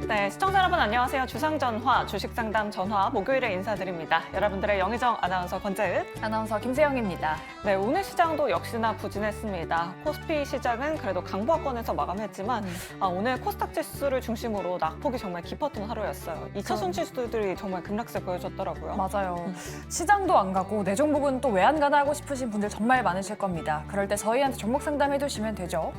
네, 시청자 여러분 안녕하세요. 주상전화, 주식상담 전화 목요일에 인사드립니다. 여러분들의 영의정 아나운서 권재은, 아나운서 김세영입니다. 네, 오늘 시장도 역시나 부진했습니다. 코스피 시장은 그래도 강보합권에서 마감했지만 오늘 코스닥 지수를 중심으로 낙폭이 정말 깊었던 하루였어요. 2차선 지수들이 정말 급락세 보여줬더라고요. 맞아요. 시장도 안 가고 내 종목은 또 왜 안 가나 하고 싶으신 분들 정말 많으실 겁니다. 그럴 때 저희한테 종목 상담해 주시면 되죠.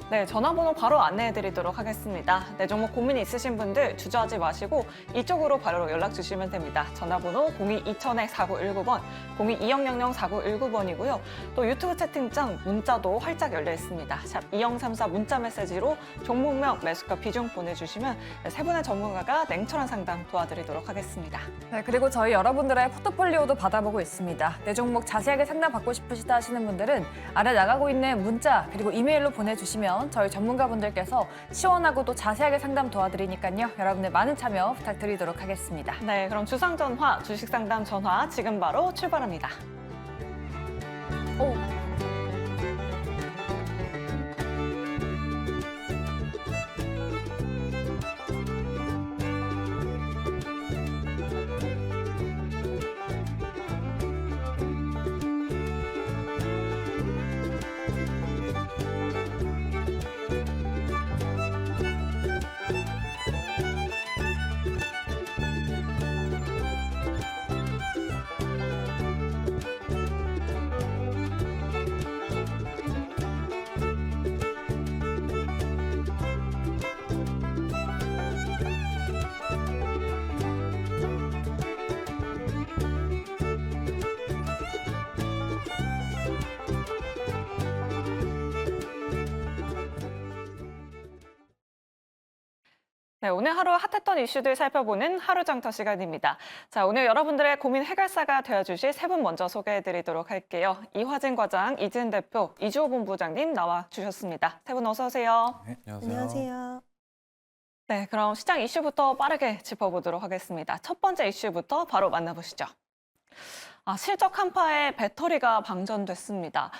네, 전화번호 바로 안내해드리도록 하겠습니다. 내 종목 고민이 있으신 분들 주저하지 마시고 이쪽으로 바로 연락 주시면 됩니다. 전화번호 02-2000-4919번, 02-2000-4919번이고요. 또 유튜브 채팅창 문자도 활짝 열려 있습니다. 샵 2034 문자 메시지로 종목명, 매수가 비중 보내주시면 세 분의 전문가가 냉철한 상담 도와드리도록 하겠습니다. 네, 그리고 저희 여러분들의 포트폴리오도 받아보고 있습니다. 내 종목 자세하게 상담받고 싶으시다 하시는 분들은 아래 나가고 있는 문자 그리고 이메일로 보내주시면 저희 전문가분들께서 시원하고 또 자세하게 상담 도와드리니까요. 여러분들 많은 참여 부탁드리도록 하겠습니다. 네, 그럼 주상전화, 주식상담 전화 지금 바로 출발합니다. 네, 오늘 하루 핫했던 이슈들 살펴보는 하루장터 시간입니다. 자, 오늘 여러분들의 고민 해결사가 되어주실 세 분 먼저 소개해드리도록 할게요. 이화진 과장, 이지은 대표, 이주호 본부장님 나와 주셨습니다. 세 분 어서 오세요. 네, 안녕하세요. 안녕하세요. 네, 그럼 시장 이슈부터 빠르게 짚어보도록 하겠습니다. 첫 번째 이슈부터 바로 만나보시죠. 실적 한파에 배터리가 방전됐습니다.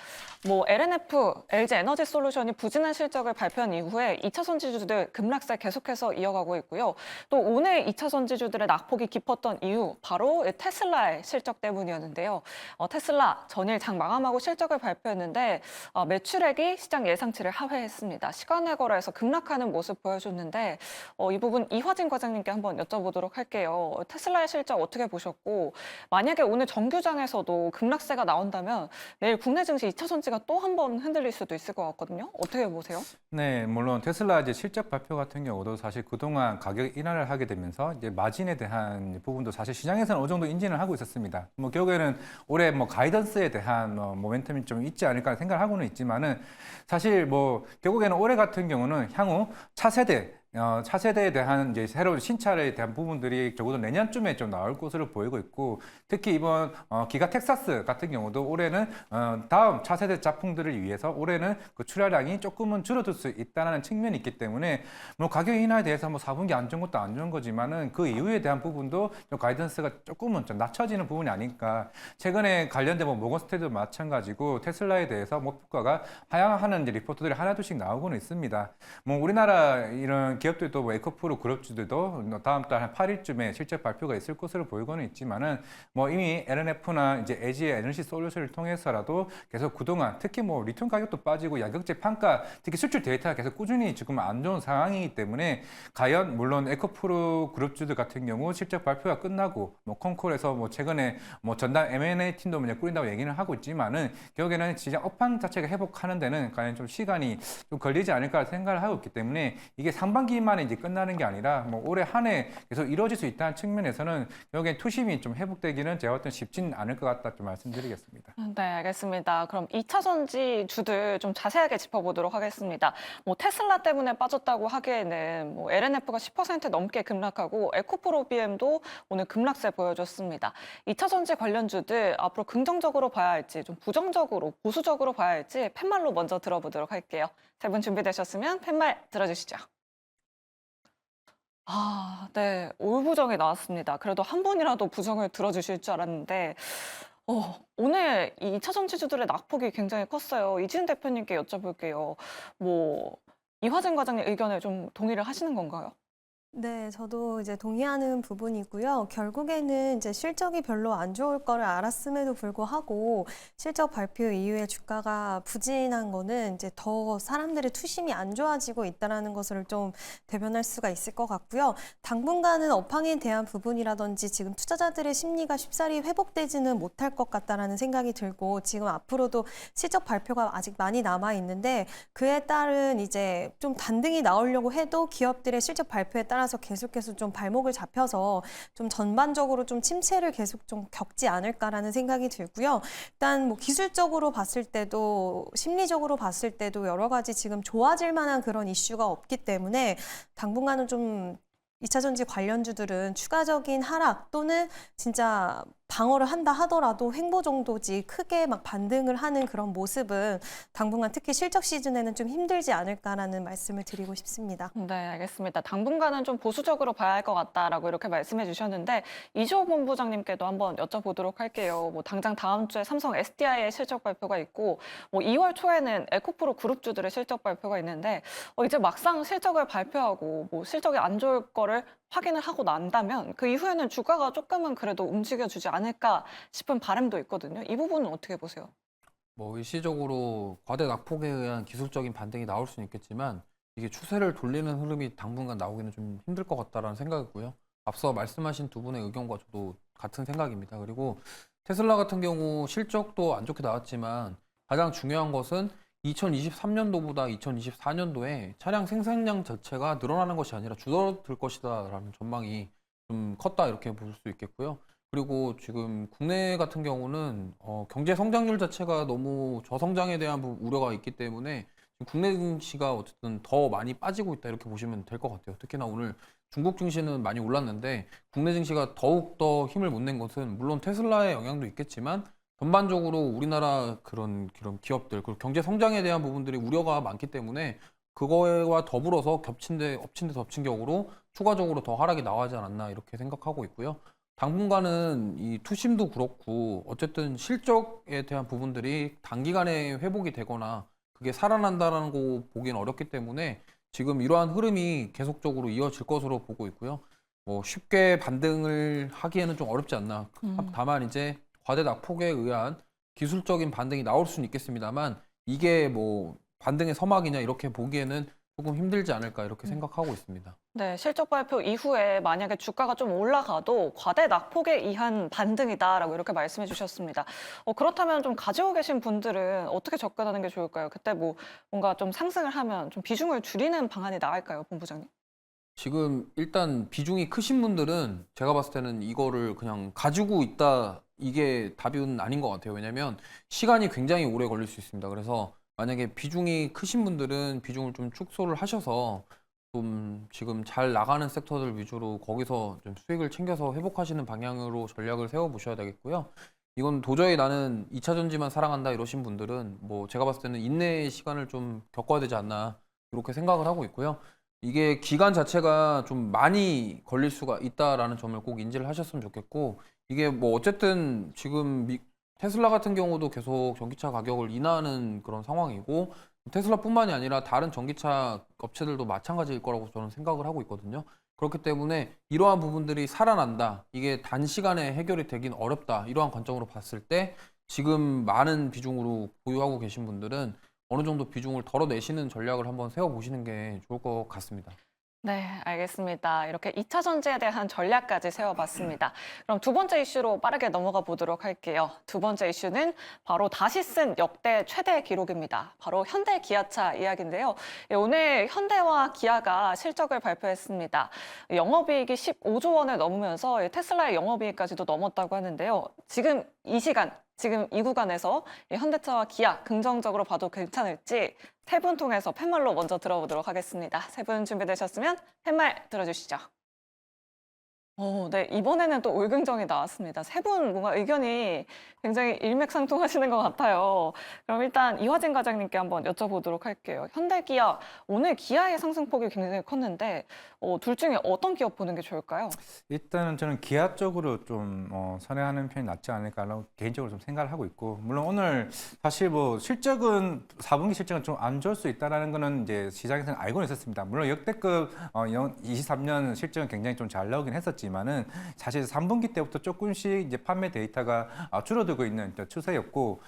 LNF, LG에너지솔루션이 부진한 실적을 발표한 이후에 2차선 지주들 급락세 계속해서 이어가고 있고요. 또 오늘 2차선 지주들의 낙폭이 깊었던 이유, 바로 테슬라의 실적 때문이었는데요. 테슬라 전일 장 마감하고 실적을 발표했는데 매출액이 시장 예상치를 하회했습니다. 시간을 걸어서 급락하는 모습 보여줬는데 이 부분 이화진 과장님께 한번 여쭤보도록 할게요. 테슬라의 실적 어떻게 보셨고, 만약에 오늘 정규장에서도 급락세가 나온다면 내일 국내 증시 2차선지가 또 한 번 흔들릴 수도 있을 것 같거든요. 어떻게 보세요? 네, 물론 테슬라 이제 실적 발표 같은 경우도 사실 그동안 가격 인하를 하게 되면서 이제 마진에 대한 부분도 사실 시장에서는 어느 정도 인지는 하고 있었습니다. 결국에는 올해 가이던스에 대한 모멘텀이 좀 있지 않을까 생각을 하고는 있지만은 사실 결국에는 올해 같은 경우는 향후 차세대에 대한 이제 새로운 신차에 대한 부분들이 적어도 내년쯤에 좀 나올 것으로 보이고 있고, 특히 이번 기가 텍사스 같은 경우도 올해는 다음 차세대 작품들을 위해서 올해는 그 출하량이 조금은 줄어들 수 있다는 측면이 있기 때문에 가격 인하에 대해서 4분기 안 좋은 것도 안 좋은 거지만은 그 이후에 대한 부분도 좀 가이던스가 조금은 좀 낮춰지는 부분이 아닐까. 최근에 관련된 모건스탠도 마찬가지고 테슬라에 대해서 목표가가 하향하는 이제 리포트들이 하나둘씩 나오고는 있습니다. 우리나라 이런 기업들도 에코프로 그룹주들도 다음 달 한 8일쯤에 실적 발표가 있을 것으로 보이고는 있지만은 이미 LNF나 이제 LG의 에너지 솔루션을 통해서라도 계속 그동안 특히 리튬 가격도 빠지고 양극재 판가, 특히 수출 데이터가 계속 꾸준히 지금 안 좋은 상황이기 때문에 과연 물론 에코프로 그룹주들 같은 경우 실적 발표가 끝나고 콘콜에서 최근에 전담 M&A 팀도 꾸린다고 얘기는 하고 있지만은 결국에는 시장 업황 자체가 회복하는 데는 과연 좀 시간이 좀 걸리지 않을까 생각을 하고 있기 때문에 이게 상반기만에 이제 끝나는 게 아니라 올해 한 해 계속 이루어질 수 있다는 측면에서는 결국엔 투심이 좀 회복되기는 제가 볼 땐 쉽지는 않을 것 같다 좀 말씀드리겠습니다. 네, 알겠습니다. 그럼 2차선지 주들 좀 자세하게 짚어보도록 하겠습니다. 테슬라 때문에 빠졌다고 하기에는 LNF가 10% 넘게 급락하고 에코프로 BM도 오늘 급락세 보여줬습니다. 2차전지 관련주들 앞으로 긍정적으로 봐야 할지 좀 부정적으로, 보수적으로 봐야 할지 팻말로 먼저 들어보도록 할게요. 세 분 준비되셨으면 팻말 들어주시죠. 네. 올부정이 나왔습니다. 그래도 한 번이라도 부정을 들어주실 줄 알았는데 오늘 이 2차전 지주들의 낙폭이 굉장히 컸어요. 이지은 대표님께 여쭤볼게요. 이화진 과장님 의견에 좀 동의를 하시는 건가요? 네, 저도 이제 동의하는 부분이고요. 결국에는 이제 실적이 별로 안 좋을 거를 알았음에도 불구하고 실적 발표 이후에 주가가 부진한 거는 이제 더 사람들의 투심이 안 좋아지고 있다라는 것을 좀 대변할 수가 있을 것 같고요. 당분간은 업황에 대한 부분이라든지 지금 투자자들의 심리가 쉽사리 회복되지는 못할 것 같다라는 생각이 들고 지금 앞으로도 실적 발표가 아직 많이 남아 있는데 그에 따른 이제 좀 반등이 나오려고 해도 기업들의 실적 발표에 따라서 계속해서 좀 발목을 잡혀서 좀 전반적으로 좀 침체를 계속 좀 겪지 않을까라는 생각이 들고요. 일단 뭐 기술적으로 봤을 때도 심리적으로 봤을 때도 여러 가지 지금 좋아질 만한 그런 이슈가 없기 때문에 당분간은 좀 2차 전지 관련주들은 추가적인 하락 또는 진짜 방어를 한다 하더라도 횡보 정도지 크게 막 반등을 하는 그런 모습은 당분간 특히 실적 시즌에는 좀 힘들지 않을까라는 말씀을 드리고 싶습니다. 네, 알겠습니다. 당분간은 좀 보수적으로 봐야 할 것 같다라고 이렇게 말씀해 주셨는데 이주호 본부장님께도 한번 여쭤보도록 할게요. 뭐 당장 다음 주에 삼성 SDI의 실적 발표가 있고 뭐 2월 초에는 에코프로 그룹주들의 실적 발표가 있는데 이제 막상 실적을 발표하고 뭐 실적이 안 좋을 거를 확인을 하고 난다면 그 이후에는 주가가 조금은 그래도 움직여주지 않을까 싶은 바람도 있거든요. 이 부분은 어떻게 보세요? 뭐 일시적으로 과대 낙폭에 의한 기술적인 반등이 나올 수는 있겠지만 이게 추세를 돌리는 흐름이 당분간 나오기는 좀 힘들 것 같다라는 생각이고요. 앞서 말씀하신 두 분의 의견과 저도 같은 생각입니다. 그리고 테슬라 같은 경우 실적도 안 좋게 나왔지만 가장 중요한 것은 2023년도보다 2024년도에 차량 생산량 자체가 늘어나는 것이 아니라 줄어들 것이다라는 전망이 좀 컸다 이렇게 볼 수 있겠고요. 그리고 지금 국내 같은 경우는 경제 성장률 자체가 너무 저성장에 대한 우려가 있기 때문에 지금 국내 증시가 어쨌든 더 많이 빠지고 있다 이렇게 보시면 될 것 같아요. 특히나 오늘 중국 증시는 많이 올랐는데 국내 증시가 더욱 더 힘을 못 낸 것은 물론 테슬라의 영향도 있겠지만 전반적으로 우리나라 그런 기업들 그리고 경제 성장에 대한 부분들이 우려가 많기 때문에 그거와 더불어서 겹친 데 덮친 격으로 추가적으로 더 하락이 나오지 않았나 이렇게 생각하고 있고요. 당분간은 이 투심도 그렇고 어쨌든 실적에 대한 부분들이 단기간에 회복이 되거나 그게 살아난다는 거 보기는 어렵기 때문에 지금 이러한 흐름이 계속적으로 이어질 것으로 보고 있고요. 뭐 쉽게 반등을 하기에는 좀 어렵지 않나. 다만 이제 과대 낙폭에 의한 기술적인 반등이 나올 수는 있겠습니다만 이게 뭐 반등의 서막이냐 이렇게 보기에는 조금 힘들지 않을까 이렇게 생각하고 있습니다. 네, 실적 발표 이후에 만약에 주가가 좀 올라가도 과대 낙폭에 의한 반등이다라고 이렇게 말씀해 주셨습니다. 그렇다면 좀 가지고 계신 분들은 어떻게 접근하는 게 좋을까요? 그때 뭐 뭔가 좀 상승을 하면 좀 비중을 줄이는 방안이 나을까요, 본부장님? 지금 일단 비중이 크신 분들은 제가 봤을 때는 이거를 그냥 가지고 있다 이게 답은 아닌 것 같아요. 왜냐면 시간이 굉장히 오래 걸릴 수 있습니다. 그래서 만약에 비중이 크신 분들은 비중을 좀 축소를 하셔서 좀 지금 잘 나가는 섹터들 위주로 거기서 좀 수익을 챙겨서 회복하시는 방향으로 전략을 세워보셔야 되겠고요. 이건 도저히 나는 2차 전지만 사랑한다 이러신 분들은 뭐 제가 봤을 때는 인내의 시간을 좀 겪어야 되지 않나 이렇게 생각을 하고 있고요. 이게 기간 자체가 좀 많이 걸릴 수가 있다라는 점을 꼭 인지를 하셨으면 좋겠고 이게 뭐 어쨌든 지금 테슬라 같은 경우도 계속 전기차 가격을 인하하는 그런 상황이고 테슬라뿐만이 아니라 다른 전기차 업체들도 마찬가지일 거라고 저는 생각을 하고 있거든요. 그렇기 때문에 이러한 부분들이 살아난다. 이게 단시간에 해결이 되긴 어렵다. 이러한 관점으로 봤을 때 지금 많은 비중으로 보유하고 계신 분들은 어느 정도 비중을 덜어내시는 전략을 한번 세워보시는 게 좋을 것 같습니다. 네, 알겠습니다. 이렇게 2차 전지에 대한 전략까지 세워봤습니다. 그럼 두 번째 이슈로 빠르게 넘어가 보도록 할게요. 두 번째 이슈는 바로 다시 쓴 역대 최대 기록입니다. 바로 현대 기아차 이야기인데요. 오늘 현대와 기아가 실적을 발표했습니다. 영업이익이 15조 원을 넘으면서 테슬라의 영업이익까지도 넘었다고 하는데요. 지금 이 시간, 지금 이 구간에서 현대차와 기아 긍정적으로 봐도 괜찮을지 세 분 통해서 팻말로 먼저 들어보도록 하겠습니다. 세 분 준비되셨으면 팻말 들어주시죠. 네. 이번에는 또 올긍정이 나왔습니다. 세 분 뭔가 의견이 굉장히 일맥상통하시는 것 같아요. 그럼 일단 이화진 과장님께 한번 여쭤보도록 할게요. 현대기아, 오늘 기아의 상승폭이 굉장히 컸는데 둘 중에 어떤 기업 보는 게 좋을까요? 일단은 저는 기아 쪽으로 좀 선회하는 편이 낫지 않을까라고 개인적으로 좀 생각을 하고 있고, 물론 오늘 사실 뭐 실적은 4분기 실적은 좀 안 좋을 수 있다라는 거는 이제 시장에서는 알고는 있었습니다. 물론 역대급 23년 실적은 굉장히 좀 잘 나오긴 했었지만은 사실 3분기 때부터 조금씩 이제 판매 데이터가 줄어들고 있는 추세였고,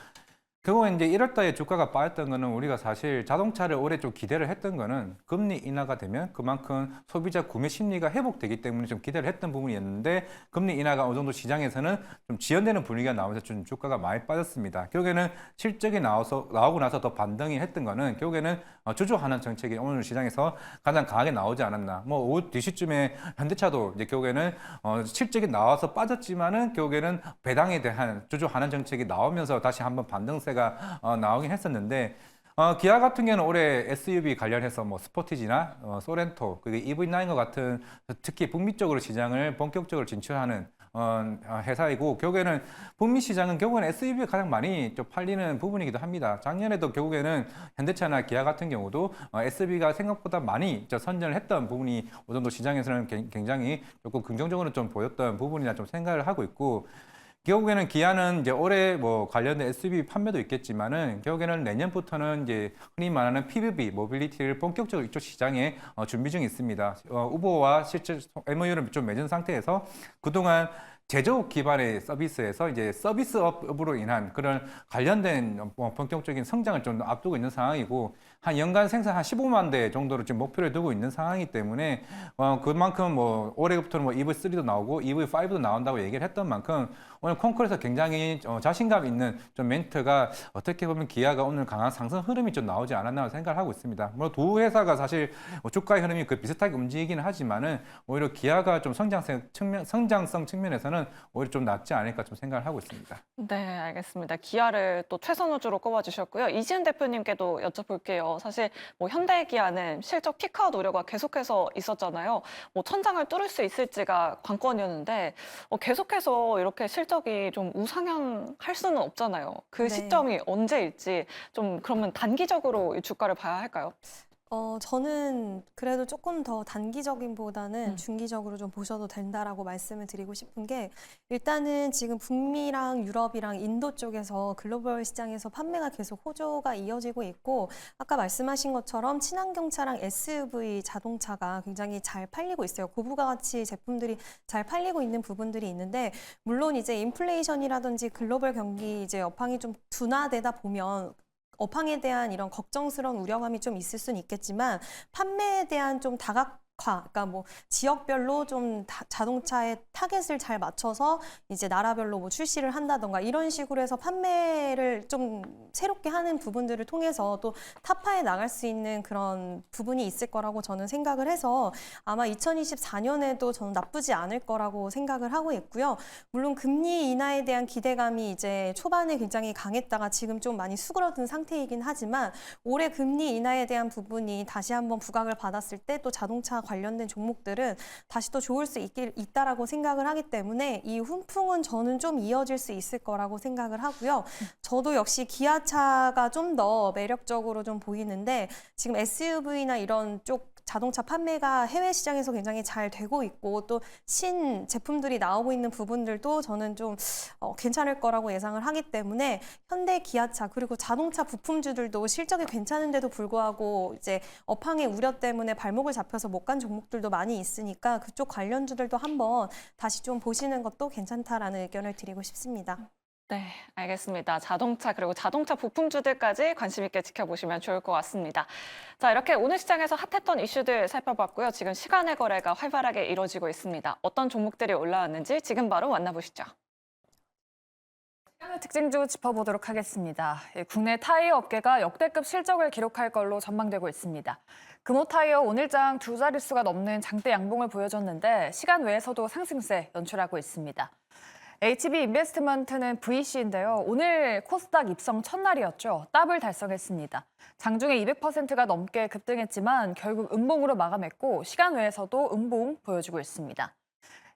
결국엔 이제 1월 달에 주가가 빠졌던 거는 우리가 사실 자동차를 올해 좀 기대를 했던 거는 금리 인하가 되면 그만큼 소비자 구매 심리가 회복되기 때문에 좀 기대를 했던 부분이었는데, 금리 인하가 어느 정도 시장에서는 좀 지연되는 분위기가 나오면서 좀 주가가 많이 빠졌습니다. 결국에는 실적이 나오고 나서 더 반등이 했던 거는 결국에는 주주환원 정책이 오늘 시장에서 가장 강하게 나오지 않았나. 뭐 오후 2시쯤에 현대차도 이제 결국에는 실적이 나와서 빠졌지만은 결국에는 배당에 대한 주주환원 정책이 나오면서 다시 한번 반등세가 나오긴 했었는데, 기아 같은 경우는 올해 SUV 관련해서 뭐 스포티지나 소렌토, 그리고 EV9과 같은 특히 북미 쪽으로 시장을 본격적으로 진출하는 회사이고, 결국에는 북미 시장은 결국에는 SUV가 가장 많이 좀 팔리는 부분이기도 합니다. 작년에도 결국에는 현대차나 기아 같은 경우도 SUV가 생각보다 많이 선전을 했던 부분이 어느 정도 시장에서는 굉장히 조금 긍정적으로 좀 보였던 부분이라 좀 생각을 하고 있고, 결국에는 기아는 이제 올해 뭐 관련된 SUV 판매도 있겠지만은 결국에는 내년부터는 이제 흔히 말하는 PBB 모빌리티를 본격적으로 이쪽 시장에 준비 중에 있습니다. 우버와 실제 MOU를 좀 맺은 상태에서 그동안 제조업 기반의 서비스에서 이제 서비스업으로 인한 그런 관련된 본격적인 성장을 좀 앞두고 있는 상황이고, 한 연간 생산 한 15만 대 정도로 지금 목표를 두고 있는 상황이기 때문에 그만큼 뭐 올해부터는 뭐 EV3도 나오고 EV5도 나온다고 얘기를 했던 만큼 오늘 콩쿠르에서 굉장히 자신감 있는 좀 멘트가 어떻게 보면 기아가 오늘 강한 상승 흐름이 좀 나오지 않았나 생각을 하고 있습니다. 물론 두 회사가 사실 주가의 흐름이 비슷하게 움직이기는 하지만은 오히려 기아가 좀 성장성 측면에서는 오히려 좀 낫지 않을까 좀 생각을 하고 있습니다. 네, 알겠습니다. 기아를 또 최선우주로 꼽아주셨고요. 이지은 대표님께도 여쭤볼게요. 사실 뭐 현대기아는 실적 피크아웃 우려가 계속해서 있었잖아요. 뭐 천장을 뚫을 수 있을지가 관건이었는데 계속해서 이렇게 실적이 좀 우상향할 수는 없잖아요. 그 네. 시점이 언제일지 좀 그러면 단기적으로 이 주가를 봐야 할까요? 저는 그래도 조금 더 단기적인보다는 중기적으로 좀 보셔도 된다라고 말씀을 드리고 싶은 게, 일단은 지금 북미랑 유럽이랑 인도 쪽에서 글로벌 시장에서 판매가 계속 호조가 이어지고 있고, 아까 말씀하신 것처럼 친환경차랑 SUV 자동차가 굉장히 잘 팔리고 있어요. 고부가가치 제품들이 잘 팔리고 있는 부분들이 있는데, 물론 이제 인플레이션이라든지 글로벌 경기 이제 여파이 좀 둔화되다 보면 업황에 대한 이런 걱정스러운 우려감이 좀 있을 수는 있겠지만, 판매에 대한 좀 그러니까 뭐 지역별로 좀 자동차의 타겟을 잘 맞춰서 이제 나라별로 뭐 출시를 한다던가 이런 식으로 해서 판매를 좀 새롭게 하는 부분들을 통해서 또 타파에 나갈 수 있는 그런 부분이 있을 거라고 저는 생각을 해서, 아마 2024년에도 저는 나쁘지 않을 거라고 생각을 하고 있고요. 물론 금리 인하에 대한 기대감이 이제 초반에 굉장히 강했다가 지금 좀 많이 수그러든 상태이긴 하지만, 올해 금리 인하에 대한 부분이 다시 한번 부각을 받았을 때 또 자동차 관련된 종목들은 다시 또 좋을 수 있다라고 생각을 하기 때문에, 이 훈풍은 저는 좀 이어질 수 있을 거라고 생각을 하고요. 저도 역시 기아차가 좀 더 매력적으로 좀 보이는데, 지금 SUV나 이런 쪽 자동차 판매가 해외 시장에서 굉장히 잘 되고 있고, 또 신 제품들이 나오고 있는 부분들도 저는 좀 괜찮을 거라고 예상을 하기 때문에, 현대 기아차 그리고 자동차 부품주들도 실적이 괜찮은데도 불구하고 이제 업황의 우려 때문에 발목을 잡혀서 못 간 종목들도 많이 있으니까, 그쪽 관련주들도 한번 다시 좀 보시는 것도 괜찮다라는 의견을 드리고 싶습니다. 네, 알겠습니다. 자동차 그리고 자동차 부품주들까지 관심 있게 지켜보시면 좋을 것 같습니다. 자, 이렇게 오늘 시장에서 핫했던 이슈들 살펴봤고요. 지금 시간의 거래가 활발하게 이루어지고 있습니다. 어떤 종목들이 올라왔는지 지금 바로 만나보시죠. 시간의 특징주 짚어보도록 하겠습니다. 국내 타이어 업계가 역대급 실적을 기록할 걸로 전망되고 있습니다. 금호타이어 오늘장 두 자릿수가 넘는 장대 양봉을 보여줬는데, 시간 외에서도 상승세 연출하고 있습니다. HB 인베스트먼트는 VC인데요. 오늘 코스닥 입성 첫날이었죠. 더블 달성했습니다. 장중에 200%가 넘게 급등했지만 결국 음봉으로 마감했고, 시간 외에서도 음봉 보여주고 있습니다.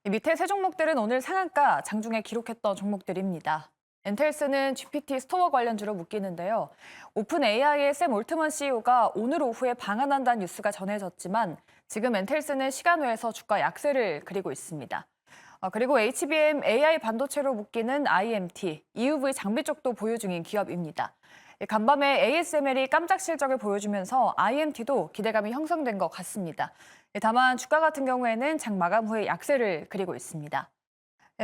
이 밑에 세 종목들은 오늘 상한가 장중에 기록했던 종목들입니다. 엔텔스는 GPT 스토어 관련주로 묶이는데요. 오픈 AI의 샘 올트먼 CEO가 오늘 오후에 방한한다는 뉴스가 전해졌지만 지금 엔텔스는 시간 외에서 주가 약세를 그리고 있습니다. 그리고 HBM AI 반도체로 묶이는 IMT, EUV 장비 쪽도 보유 중인 기업입니다. 간밤에 ASML이 깜짝 실적을 보여주면서 IMT도 기대감이 형성된 것 같습니다. 다만 주가 같은 경우에는 장 마감 후에 약세를 그리고 있습니다.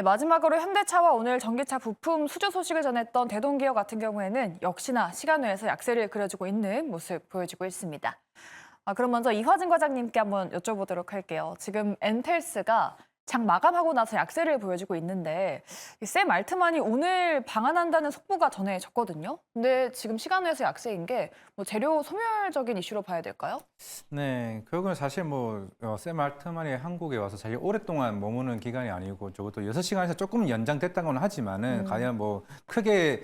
마지막으로 현대차와 오늘 전기차 부품 수주 소식을 전했던 대동기업 같은 경우에는 역시나 시간 외에서 약세를 그려주고 있는 모습 보여주고 있습니다. 그럼 먼저 이화진 과장님께 한번 여쭤보도록 할게요. 지금 엔텔스가 장 마감하고 나서 약세를 보여주고 있는데 샘 알트만이 오늘 방한한다는 속보가 전해졌거든요. 근데 지금 시간 외에서 약세인 게 뭐 재료 소멸적인 이슈로 봐야 될까요? 네, 결국은 사실 샘 알트만이 한국에 와서 사실 오랫동안 머무는 기간이 아니고 적어도 6시간에서 조금 연장됐다고는 하지만은 과연 크게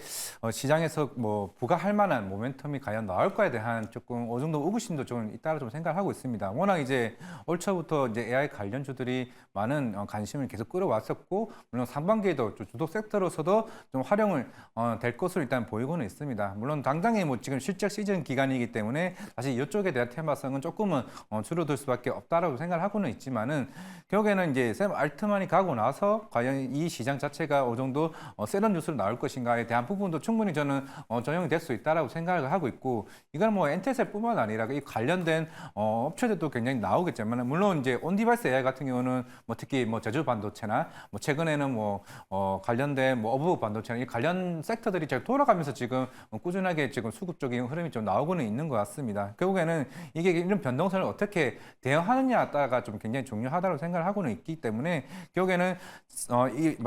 시장에서 부과할 만한 모멘텀이 과연 나올 거에 대한 조금 어느 정도 의구심도 좀 있다고 좀 생각을 하고 있습니다. 워낙 이제 올 초부터 이제 AI 관련주들이 많은 관심을 계속 끌어왔었고, 물론 상반기에도 주도 섹터로서도 좀 활용을 될 것으로 일단 보이고는 있습니다. 물론 당장에 지금 실적 시즌 기간이기 때문에 사실 이쪽에 대한 테마성은 조금은 줄어들 수밖에 없다라고 생각을 하고는 있지만은 결국에는 이제 샘 알트만이 가고 나서 과연 이 시장 자체가 어느 정도 세런 뉴스로 나올 것인가에 대한 부분도 충분히 저는 전형이 될 수 있다라고 생각을 하고 있고, 이건 엔텔셀뿐만 아니라 이 관련된 업체들도 굉장히 나오겠지만, 물론 이제 온디바이스 AI 같은 경우는 특히 제조 반도체나 최근에는 관련된 어부 반도체나 이 관련 섹터들이 잘 돌아가면서 지금 꾸준하게 지금 수급적인 흐름이 좀 나오고는 있는 것 같습니다. 결국에는 이게 이런 변동성을 어떻게 대응하느냐에 따라가 좀 굉장히 중요하다고 생각을 하고는 있기 때문에 결국에는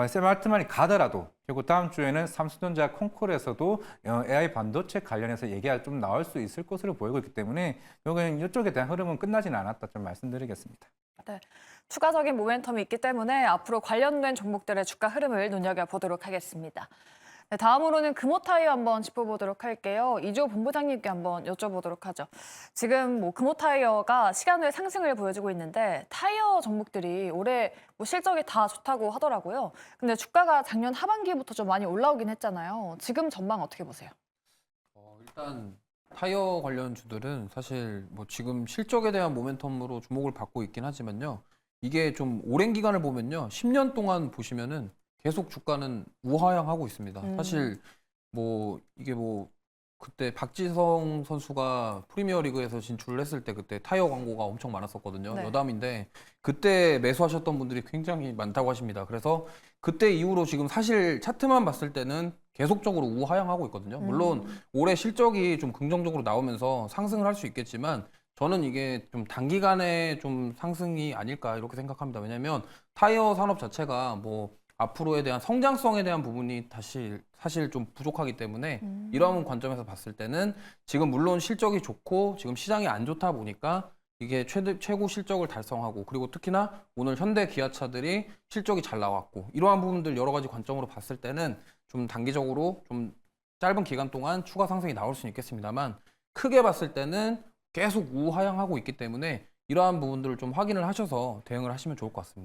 샘 알트만이 가더라도 그리고 다음 주에는 삼성전자 콩콜에서도 AI 반도체 관련해서 얘기가 좀 나올 수 있을 것으로 보이고 있기 때문에 결국에는 이쪽에 대한 흐름은 끝나지는 않았다 좀 말씀드리겠습니다. 네, 추가적인 모멘텀이 있기 때문에 앞으로 관련된 종목들의 주가 흐름을 눈여겨보도록 하겠습니다. 네, 다음으로는 금호타이어 한번 짚어보도록 할게요. 이주호 본부장님께 한번 여쭤보도록 하죠. 지금 금호타이어가 시간 외 상승을 보여주고 있는데 타이어 종목들이 올해 실적이 다 좋다고 하더라고요. 근데 주가가 작년 하반기부터 좀 많이 올라오긴 했잖아요. 지금 전망 어떻게 보세요? 일단 타이어 관련 주들은 사실 지금 실적에 대한 모멘텀으로 주목을 받고 있긴 하지만요. 이게 좀 오랜 기간을 보면요. 10년 동안 보시면은 계속 주가는 우하향하고 있습니다. 사실 이게 그때 박지성 선수가 프리미어리그에서 진출을 했을 때 그때 타이어 광고가 엄청 많았었거든요. 네. 여담인데 그때 매수하셨던 분들이 굉장히 많다고 하십니다. 그래서 그때 이후로 지금 사실 차트만 봤을 때는 계속적으로 우하향하고 있거든요. 물론 올해 실적이 좀 긍정적으로 나오면서 상승을 할 수 있겠지만 저는 이게 좀 단기간에 좀 상승이 아닐까 이렇게 생각합니다. 왜냐하면 타이어 산업 자체가 앞으로에 대한 성장성에 대한 부분이 사실 좀 부족하기 때문에 이러한 관점에서 봤을 때는 지금 물론 실적이 좋고 지금 시장이 안 좋다 보니까 이게 최고 실적을 달성하고 그리고 특히나 오늘 현대 기아차들이 실적이 잘 나왔고 이러한 부분들 여러 가지 관점으로 봤을 때는 좀 단기적으로 좀 짧은 기간 동안 추가 상승이 나올 수는 있겠습니다만 크게 봤을 때는 계속 우하향하고 있기 때문에 이러한 부분들을 좀 확인을 하셔서 대응을 하시면 좋을 것 같습니다.